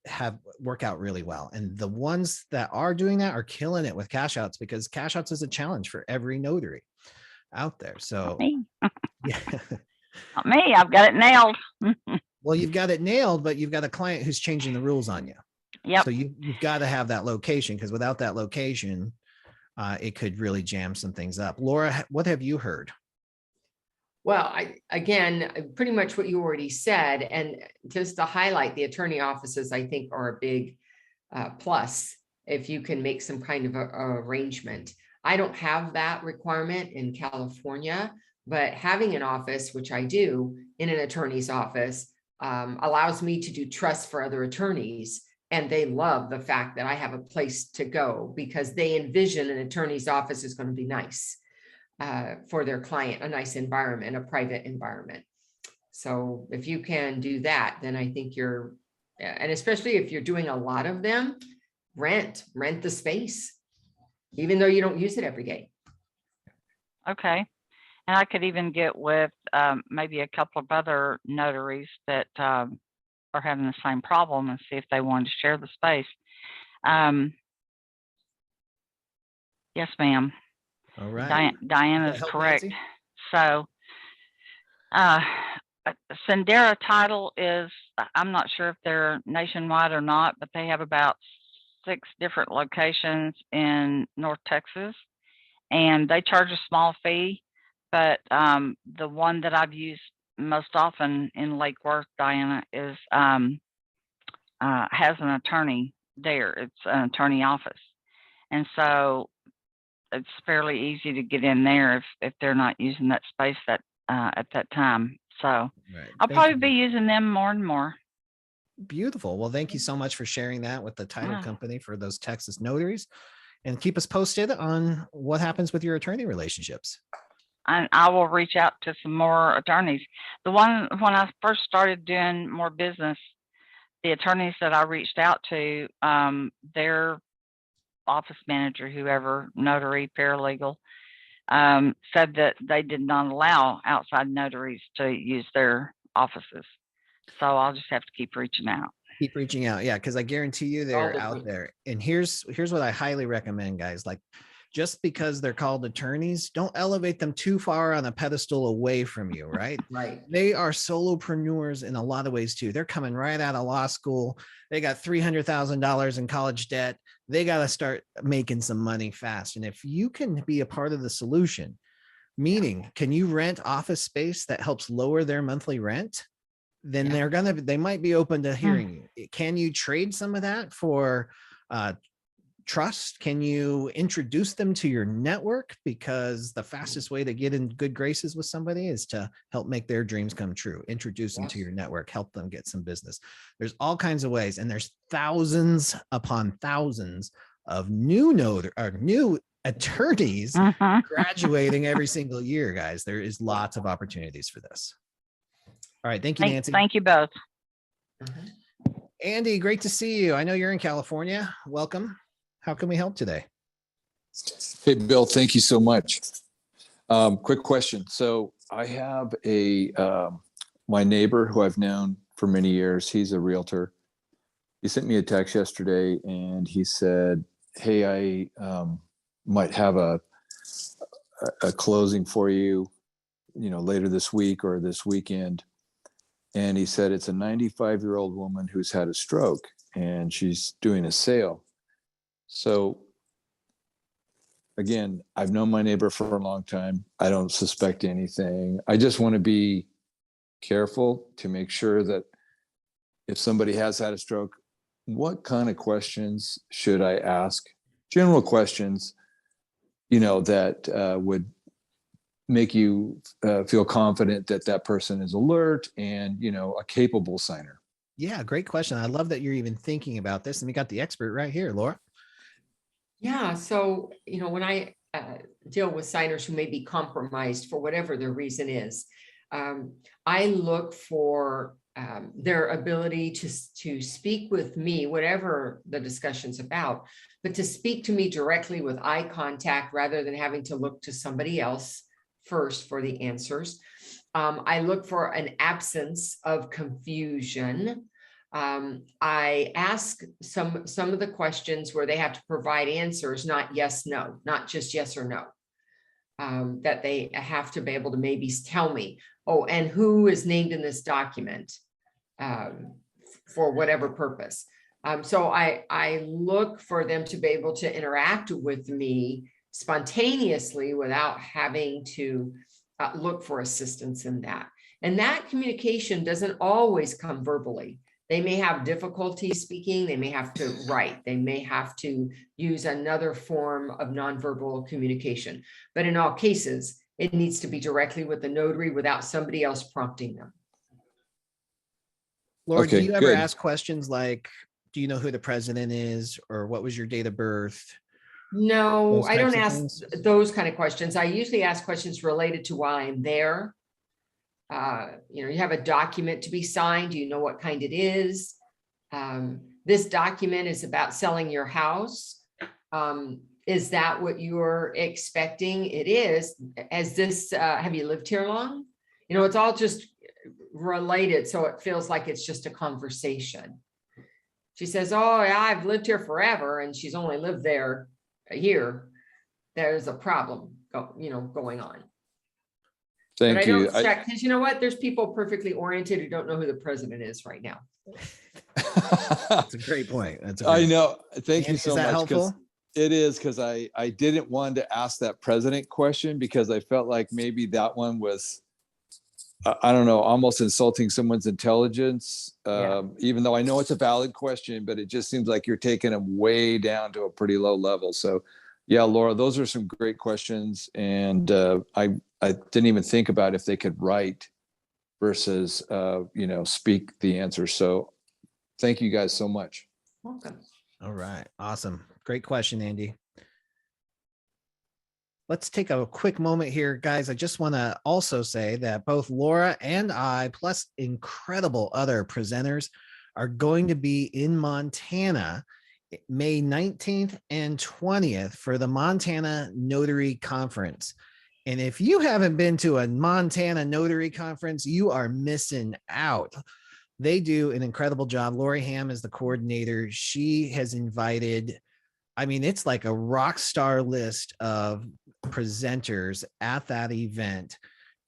have work out really well. And the ones that are doing that are killing it with cash outs, because cash outs is a challenge for every notary out there. So Me. yeah. Not me. I've got it nailed. Well, you've got it nailed, but you've got a client who's changing the rules on you. Yep. So you've got to have that location, because without that location, it could really jam some things up. Laura, what have you heard? Well, again, pretty much what you already said, and just to highlight, the attorney offices, I think, are a big plus if you can make some kind of a arrangement. I don't have that requirement in California, but having an office, which I do in an attorney's office, allows me to do trusts for other attorneys. And they love the fact that I have a place to go, because they envision an attorney's office is going to be nice for their client, a nice environment, a private environment. So if you can do that, then I think you're, and especially if you're doing a lot of them, rent the space, even though you don't use it every day. Okay. And I could even get with maybe a couple of other notaries that are having the same problem and see if they wanted to share the space. Yes, ma'am. All right. Diane Does is that help, correct. Nancy? So Sendera Title is, I'm not sure if they're nationwide or not, but they have about 6 different locations in North Texas, and they charge a small fee. But the one that I've used most often in Lake Worth, Diana, is has an attorney there. It's an attorney office, and so it's fairly easy to get in there if they're not using that space that at that time. So Right. I'll Thank probably you. be using them more and more. Beautiful. Well, thank you so much for sharing that with the title Yeah. company for those Texas notaries, and keep us posted on what happens with your attorney relationships. And I will reach out to some more attorneys. The one, when I first started doing more business, the attorneys that I reached out to, their office manager, whoever, notary, paralegal, said that they did not allow outside notaries to use their offices. So I'll just have to keep reaching out. Keep reaching out. Yeah, because I guarantee you they're out there. And here's what I highly recommend, guys. Like, just because they're called attorneys, don't elevate them too far on a pedestal away from you, right? Right. They are solopreneurs in a lot of ways too. They're coming right out of law school. They got $300,000 in college debt. They got to start making some money fast. And if you can be a part of the solution, meaning, can you rent office space that helps lower their monthly rent? Then they might be open to hearing you. Can you trade some of that for trust? Can you introduce them to your network? Because the fastest way to get in good graces with somebody is to help make their dreams come true. Introduce them to your network, help them get some business. There's all kinds of ways, and there's thousands upon thousands of new attorneys graduating every single year, guys. There is lots of opportunities for this. All right. Thank you, Nancy. Thank you both. Andy, great to see you. I know you're in California. Welcome. How can we help today? Hey, Bill, thank you so much. Quick question. So I have my neighbor who I've known for many years. He's a realtor. He sent me a text yesterday and he said, hey, I might have a closing for you, later this week or this weekend. And he said, it's a 95-year-old woman who's had a stroke and she's doing a sale. So again, I've known my neighbor for a long time. I don't suspect anything. I just want to be careful to make sure that if somebody has had a stroke, what kind of questions should I ask? General questions, that would make you feel confident that that person is alert and, a capable signer. Yeah, great question. I love that you're even thinking about this. And we got the expert right here, Laura. Yeah. So, when I deal with signers who may be compromised for whatever their reason is, I look for their ability to speak with me, whatever the discussion's about, but to speak to me directly with eye contact rather than having to look to somebody else first for the answers. I look for an absence of confusion. I ask some of the questions where they have to provide answers, not yes, no, not just yes or no. That they have to be able to maybe tell me, oh, and who is named in this document for whatever purpose. So I look for them to be able to interact with me spontaneously without having to look for assistance in that. And that communication doesn't always come verbally. They may have difficulty speaking, they may have to write, they may have to use another form of nonverbal communication. But in all cases, it needs to be directly with the notary without somebody else prompting them. Laura, do Okay, you ever good. ask questions like, do you know who the president is? Or what was your date of birth? No, Those I don't types of ask things? those kind of questions. I usually ask questions related to why I'm there. You have a document to be signed. Do you know what kind it is? This document is about selling your house. Is that what you're expecting? It is. As this, have you lived here long? It's all just related. So it feels like it's just a conversation. She says, oh, yeah, I've lived here forever. And she's only lived there a year. There's a problem, going on. Thank but I you. don't check, because you know what? There's people perfectly oriented who don't know who the president is right now. That's a great point. I know. Thank you Andy, so is that much. 'Cause helpful? it is, because I didn't want to ask that president question because I felt like maybe that one was, I don't know, almost insulting someone's intelligence. Yeah. Even though I know it's a valid question, but it just seems like you're taking them way down to a pretty low level. So yeah, Laura, those are some great questions. And I didn't even think about if they could write versus, speak the answer. So thank you guys so much. Welcome. All right. Awesome. Great question, Andy. Let's take a quick moment here, guys. I just want to also say that both Laura and I, plus incredible other presenters, are going to be in Montana May 19th and 20th for the Montana Notary Conference. And if you haven't been to a Montana Notary Conference, you are missing out. They do an incredible job. Lori Ham is the coordinator. She has invited, it's like a rock star list of presenters at that event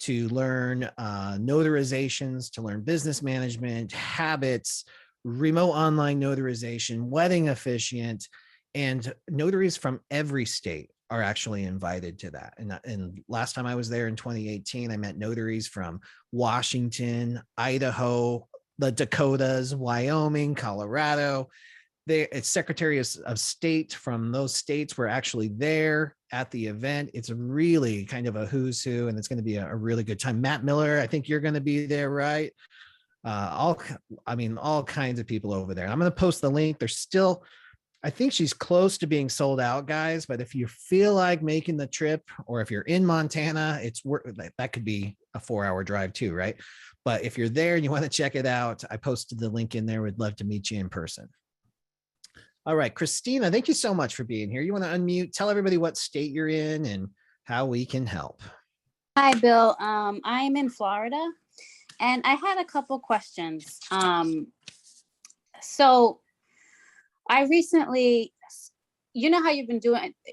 to learn notarizations, to learn business management, habits, remote online notarization, wedding officiant, and notaries from every state are actually invited to that. And last time I was there in 2018, I met notaries from Washington, Idaho, the Dakotas, Wyoming, Colorado. It's secretaries of state from those states were actually there at the event. It's really kind of a who's who, and it's going to be a really good time. Matt Miller, I think you're going to be there, right? All kinds of people over there. I'm going to post the link. There's still, I think she's close to being sold out, guys. But if you feel like making the trip, or if you're in Montana, that could be a 4-hour drive too, right? But if you're there and you want to check it out, I posted the link in there. We'd love to meet you in person. All right, Christina, thank you so much for being here. You want to unmute, tell everybody what state you're in and how we can help. Hi, Bill. I'm in Florida, and I had a couple questions. So I recently, you know how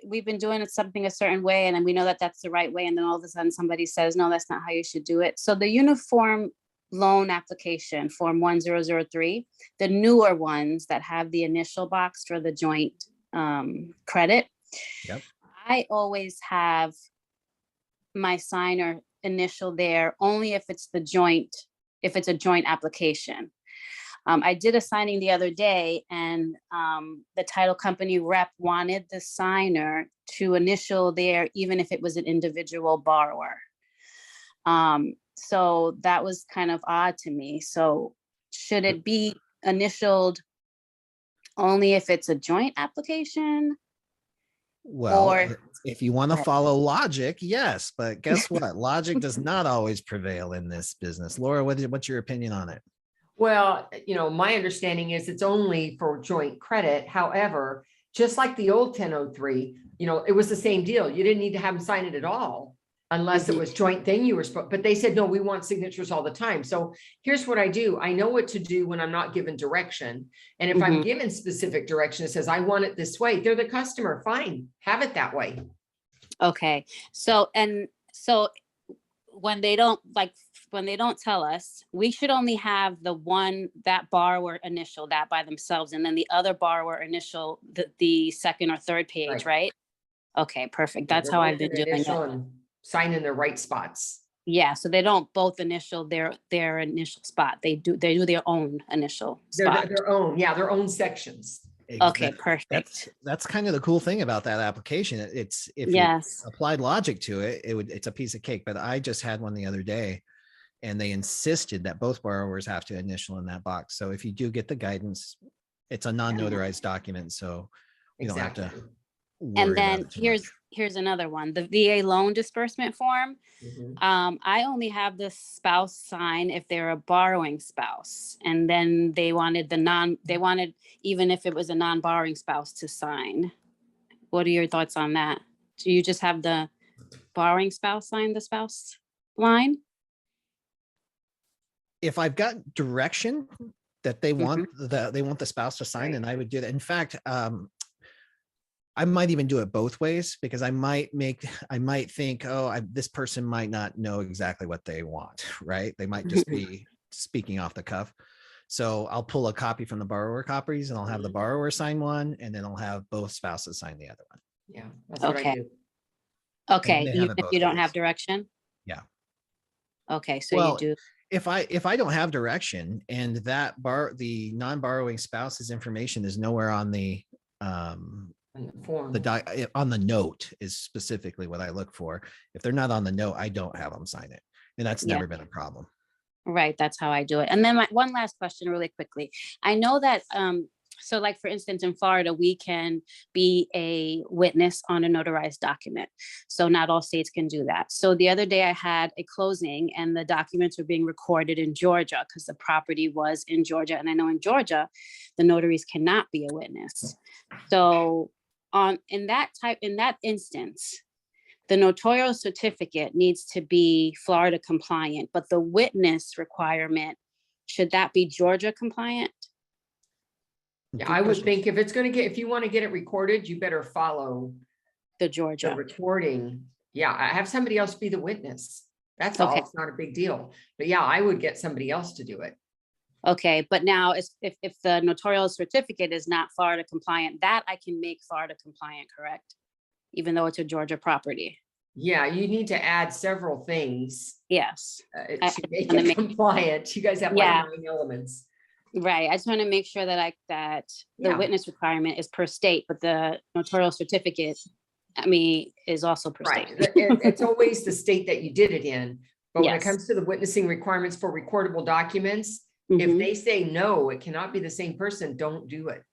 we've been doing something a certain way, and we know that that's the right way, and then all of a sudden somebody says, no, that's not how you should do it. So the uniform loan application, form 1003, the newer ones that have the initial box for the joint credit. Yep. I always have my signer initial there only if it's a joint application. I did a signing the other day, and the title company rep wanted the signer to initial there even if it was an individual borrower. So that was kind of odd to me. So should it be initialed only if it's a joint application? Well, Or if you want to follow logic, yes, but guess what? Logic does not always prevail in this business. Laura, what's your opinion on it? Well, my understanding is it's only for joint credit. However, just like the old 1003, it was the same deal. You didn't need to have them sign it at all unless it was joint thing you were supposed, but they said, no, we want signatures all the time. So here's what I do. I know what to do when I'm not given direction. And if I'm given specific direction, it says, I want it this way. They're the customer. Fine. Have it that way. okay. So when they don't tell us, we should only have that borrower initial that by themselves, and then the other borrower initial the second or third page, right? Okay, perfect. That's how I've been doing it. And sign in the right spots. Yeah, so they don't both initial their initial spot. They do their own initial spot. Their own, their own sections. Okay, perfect. That's kind of the cool thing about that application. It's if you applied logic to it, it's a piece of cake. But I just had one the other day, and they insisted that both borrowers have to initial in that box. So if you do get the guidance, it's a non-notarized document, so you don't have to worry And then about it here's another one, the VA loan disbursement form. I only have the spouse sign if they're a borrowing spouse, and then they wanted even if it was a non-borrowing spouse to sign. What are your thoughts on that? Do you just have the borrowing spouse sign the spouse line? If I've got direction that they want the spouse to sign, and I would do that. In fact, I might even do it both ways, because I might think, this person might not know exactly what they want, right? They might just be speaking off the cuff. So I'll pull a copy from the borrower copies, and I'll have the borrower sign one, and then I'll have both spouses sign the other one. Yeah, that's what I do. Okay, even if you don't have direction? Yeah. Okay, so you do. If I don't have direction, and the non-borrowing spouse's information is nowhere on the form, on the note is specifically what I look for. If they're not on the note, I don't have them sign it, and that's never been a problem. Right, that's how I do it. And then one last question really quickly. I know that, so like for instance, in Florida, we can be a witness on a notarized document. So not all states can do that. So the other day I had a closing, and the documents were being recorded in Georgia because the property was in Georgia. And I know in Georgia, the notaries cannot be a witness. So in that instance, the notarial certificate needs to be Florida compliant, but the witness requirement, should that be Georgia compliant? Yeah, I would think if you want to get it recorded, you better follow the Georgia recording. Yeah, I have somebody else be the witness. That's all. It's not a big deal. But yeah, I would get somebody else to do it. Okay, but now if the notarial certificate is not Florida compliant, that I can make Florida compliant, correct? Even though it's a Georgia property. Yeah, you need to add several things. Yes. To make it compliant. You guys have like 9 elements. Right. I just want to make sure that the witness requirement is per state, but the notarial certificate, is also per state. It's always the state that you did it in. But when it comes to the witnessing requirements for recordable documents, if they say no, it cannot be the same person, don't do it.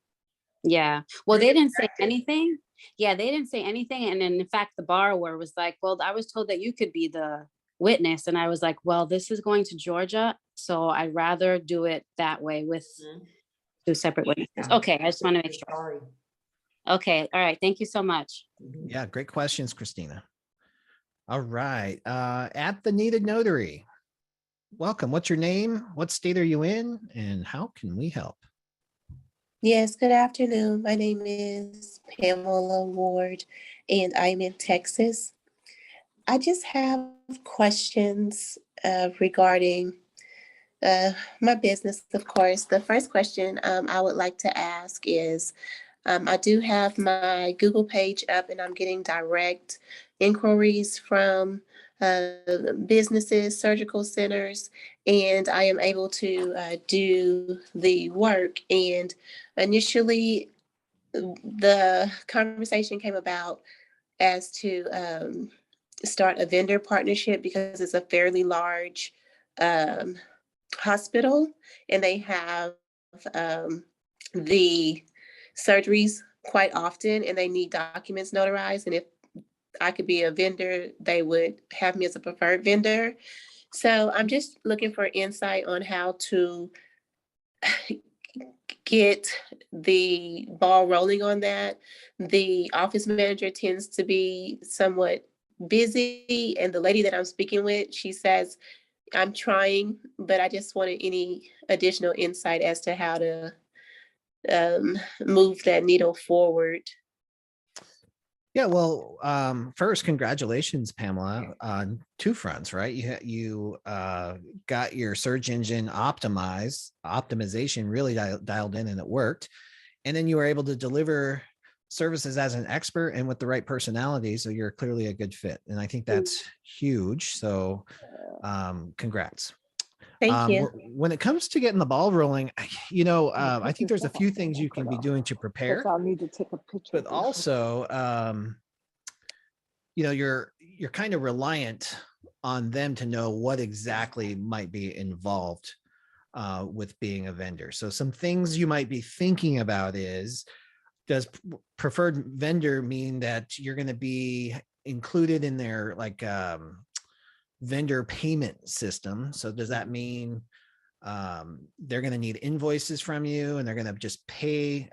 Yeah. Well, they didn't say anything. Yeah, they didn't say anything. And then in fact, the borrower was like, well, I was told that you could be the witness. And I was like, well, this is going to Georgia, so I'd rather do it that way with 2 separate witnesses. Okay, I just want to make sure. Sorry. Okay, all right. Thank you so much. Yeah, great questions, Christina. All right, at the Needed Notary. Welcome. What's your name? What state are you in? And how can we help? Yes, good afternoon. My name is Pamela Ward, and I'm in Texas. I just have questions regarding my business, of course. The first question I would like to ask is, I do have my Google page up, and I'm getting direct inquiries from businesses, surgical centers, and I am able to do the work. And initially, the conversation came about as to start a vendor partnership, because it's a fairly large hospital, and they have the surgeries quite often and they need documents notarized. And if I could be a vendor, they would have me as a preferred vendor. So I'm just looking for insight on how to get the ball rolling on that. The office manager tends to be somewhat busy, and the lady that I'm speaking with, she says, I'm trying, but I just wanted any additional insight as to how to move that needle forward. Yeah, well, first, congratulations, Pamela, on two fronts, right? You got your search engine optimization really dialed in, and it worked. And then you were able to deliver services as an expert and with the right personality. So you're clearly a good fit. And I think that's huge. So congrats. Thank you. When it comes to getting the ball rolling, I think there's a few things you can be doing to prepare. I'll need to take a picture. But also, you're kind of reliant on them to know what exactly might be involved with being a vendor. So some things you might be thinking about is, does preferred vendor mean that you're going to be included in their vendor payment system? So does that mean they're going to need invoices from you and they're going to just pay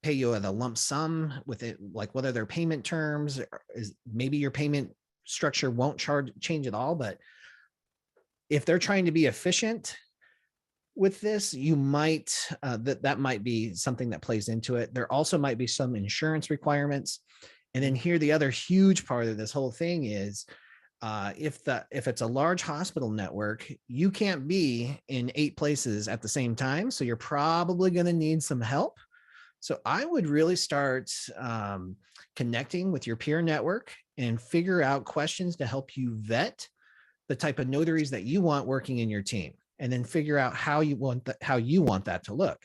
you at a lump sum with it? Like, what are their payment terms? Is maybe your payment structure won't change at all, but if they're trying to be efficient with this, you might that might be something that plays into it. There also might be some insurance requirements. And then here, the other huge part of this whole thing is if it's a large hospital network, you can't be in 8 places at the same time. So you're probably going to need some help. So I would really start connecting with your peer network and figure out questions to help you vet the type of notaries that you want working in your team, and then figure out how you want that to look.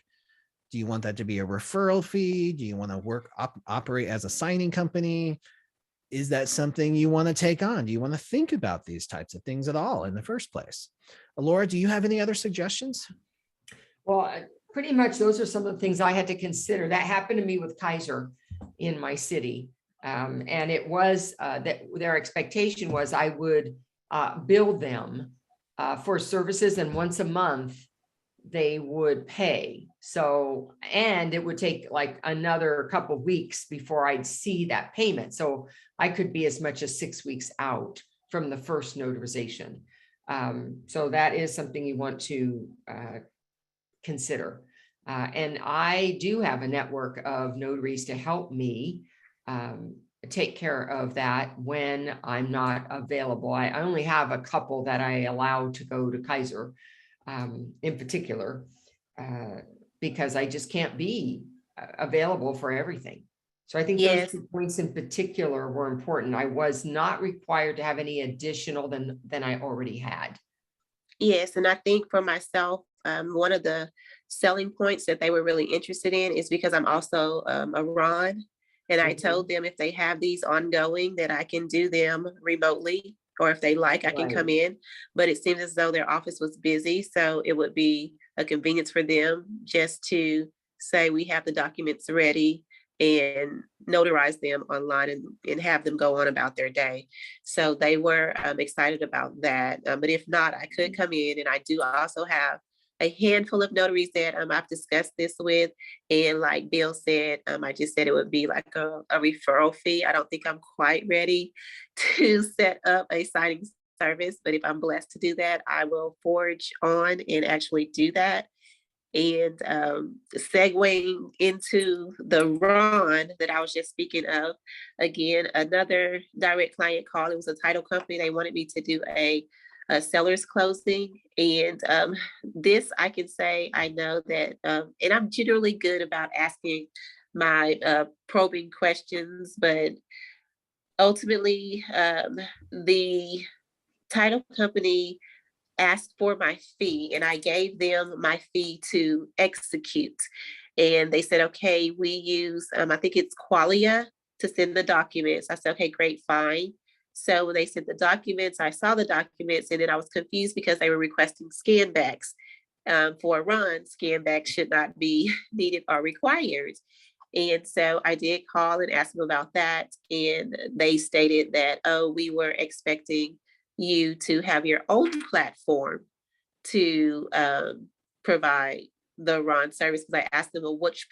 Do you want that to be a referral fee? Do you want to operate as a signing company? Is that something you want to take on? Do you want to think about these types of things at all in the first place? Laura, do you have any other suggestions? Well, pretty much those are some of the things I had to consider. That happened to me with Kaiser in my city. And it was that their expectation was I would bill them for services, and once a month they would pay. So, and it would take like another couple of weeks before I'd see that payment. So I could be as much as 6 weeks out from the first notarization. So that is something you want to consider. And I do have a network of notaries to help me take care of that when I'm not available. I only have a couple that I allow to go to Kaiser in particular, because I just can't be available for everything. So I think those 2 points in particular were important. I was not required to have any additional than I already had. Yes, and I think for myself, one of the selling points that they were really interested in is because I'm also a RON, and I told them if they have these ongoing that I can do them remotely, or if they like, I can come in. But it seems as though their office was busy, so it would be a convenience for them just to say we have the documents ready and notarize them online and have them go on about their day. So they were excited about that. But if not, I could come in, and I do also have a handful of notaries that I've discussed this with. And like Bill said, I just said it would be like a referral fee. I don't think I'm quite ready to set up a signing service, but if I'm blessed to do that, I will forge on and actually do that. And segueing into the RON that I was just speaking of, again, another direct client call. It was a title company. They wanted me to do a seller's closing. And this I can say, I know that, and I'm generally good about asking my probing questions, but ultimately the title company asked for my fee, and I gave them my fee to execute. And they said, okay, we use, I think it's Qualia to send the documents. I said, okay, great, fine. So when they sent the documents, I saw the documents, and then I was confused because they were requesting scan backs. for a run, scan back should not be needed or required. And so I did call and ask them about that. And they stated that, oh, we were expecting you to have your own platform to provide the run service. Because I asked them, well, which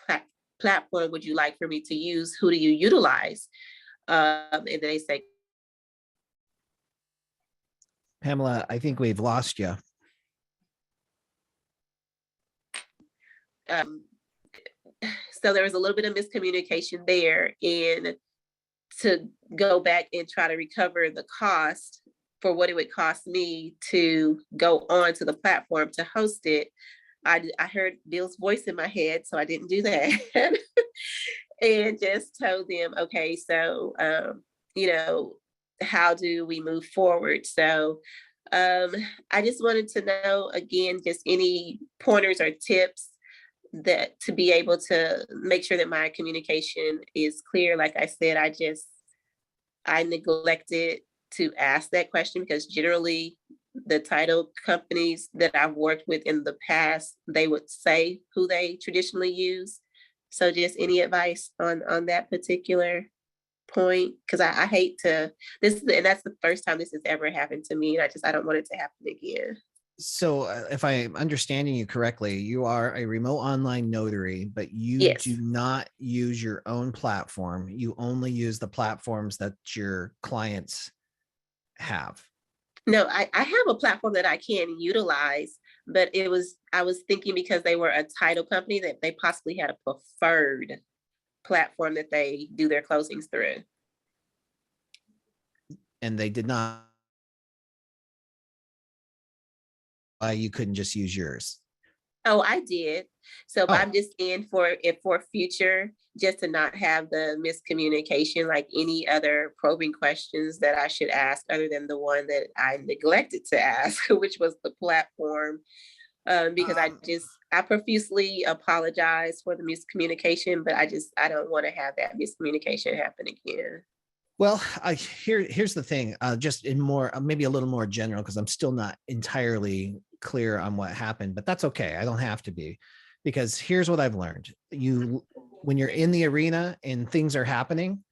platform would you like for me to use? Who do you utilize? And then they say, Pamela, I think we've lost you. So there was a little bit of miscommunication there, and to go back and try to recover the cost for what it would cost me to go on to the platform to host it, I heard Bill's voice in my head, so I didn't do that. And just told them, okay, so how do we move forward? So I just wanted to know, again, just any pointers or tips that to be able to make sure that my communication is clear. Like I said, I neglected to ask that question, because generally the title companies that I've worked with in the past, they would say who they traditionally use. So just any advice on that particular point, because I hate to and that's the first time this has ever happened to me, and I don't want it to happen again. So if I'm understanding you correctly, you are a remote online notary, but you Yes. do not use your own platform. You only use the platforms that your clients have. No, I have a platform that I can utilize, but I was thinking, because they were a title company, that they possibly had a preferred platform that they do their closings through. And they did not. You couldn't just use yours. Oh, I did. So Oh. I'm just in for future, just to not have the miscommunication, like any other probing questions that I should ask other than the one that I neglected to ask, which was the platform. Because I profusely apologize for the miscommunication, but I don't want to have that miscommunication happen again. Well, here's the thing, just in more, maybe a little more general, because I'm still not entirely clear on what happened, but that's okay. I don't have to be, because here's what I've learned. When you're in the arena and things are happening,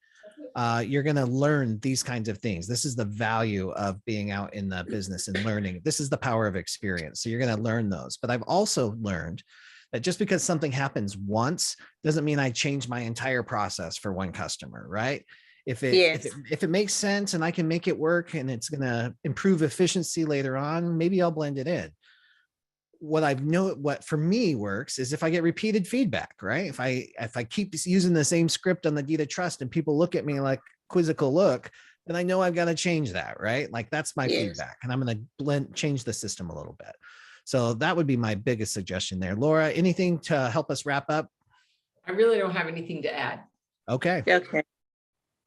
you're going to learn these kinds of things. This is the value of being out in the business and learning. This is the power of experience. So you're going to learn those. But I've also learned that just because something happens once doesn't mean I change my entire process for one customer, right? If it makes sense and I can make it work and it's going to improve efficiency later on, maybe I'll blend it in. What for me works is if I get repeated feedback, right? If I keep using the same script on the deed of trust and people look at me like quizzical look, then I know I've got to change that, right? Like that's my feedback, and I'm going to change the system a little bit. So that would be my biggest suggestion there. Laura, anything to help us wrap up? I really don't have anything to add. Okay. Okay.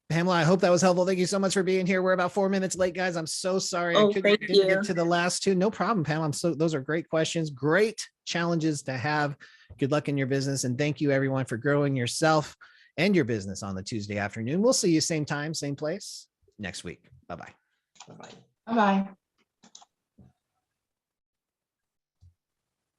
Pamela, I hope that was helpful. Thank you so much for being here. We're about 4 minutes late, guys. I'm so sorry. Oh, I couldn't thank you. get to the last two. No problem, Pamela. Those are great questions, great challenges to have. Good luck in your business. And thank you everyone for growing yourself and your business on the Tuesday afternoon. We'll see you same time, same place next week. Bye-bye. Bye-bye. Bye-bye.